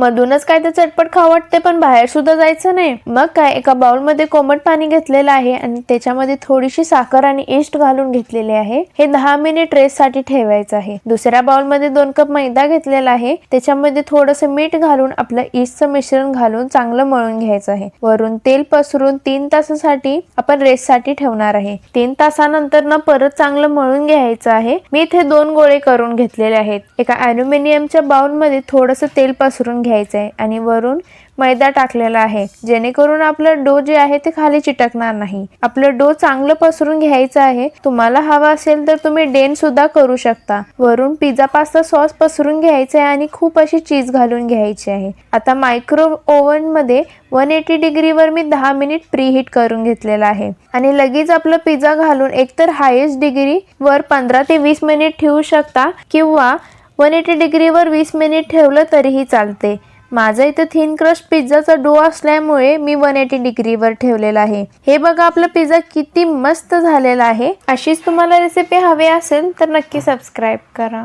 मधूनच काय तर चटपट खावं वाटते पण बाहेर सुद्धा जायचं नाही, मग काय एका बाउल मध्ये कोमट पाणी घेतलेलं आहे आणि त्याच्यामध्ये थोडीशी साखर आणि ईस्ट घालून घेतलेले आहे. हे 10 मिनिट रेस्ट साठी ठेवायचं आहे. दुसऱ्या बाउल मध्ये 2 कप मैदा घेतलेला आहे, त्याच्यामध्ये थोडंसं मीठ घालून आपलं ईस्टचं मिश्रण घालून चांगलं मळून घ्यायचं आहे. वरून तेल पसरून 3 तासासाठी आपण रेस्ट साठी ठेवणार आहे. 3 तासानंतर ना परत चांगलं मळून घ्यायचं आहे. मी इथे 2 गोळे करून घेतलेले आहेत. एका ॲल्युमिनियमच्या बाउल मध्ये थोडंसं तेल पसरून घ्यायचं आहे आणि वरून मैदा टाकलेला आहे, जेणेकरून आपलं डो जे आहे ते खाली चिटकणार नाही. आपलं डो चांगलं पसरून घ्यायचं आहे. तुम्हाला हवा असेल तर तुम्ही डेन सुद्धा करू शकता. वरून पिझ्झा पास्ता सॉस पसरून घ्यायचं आहे आणि खूप अशी चीज घालून घ्यायची आहे. आता मायक्रोवेव्ह ओव्हन मध्ये 180 डिग्रीवर मी 10 मिनिट प्रीहीट करून घेतलेला आहे आणि लगेच आपलं पिझ्झा घालून एकतर हायेस्ट डिग्री वर 15 ते 20 मिनिट ठेवू शकता किंवा 180 डिग्रीवर 20 मिनिट ठेवलं तरीही चालते. माझा इथे थिन क्रस्ट पिझ्झाचा डो असल्यामुळे मी 180 डिग्रीवर ठेवलेला आहे. हे बघा आपला पिझ्झा किती मस्त झालेला आहे. अशीच तुम्हाला रेसिपी हवी असेल तर नक्की सबस्क्राईब करा.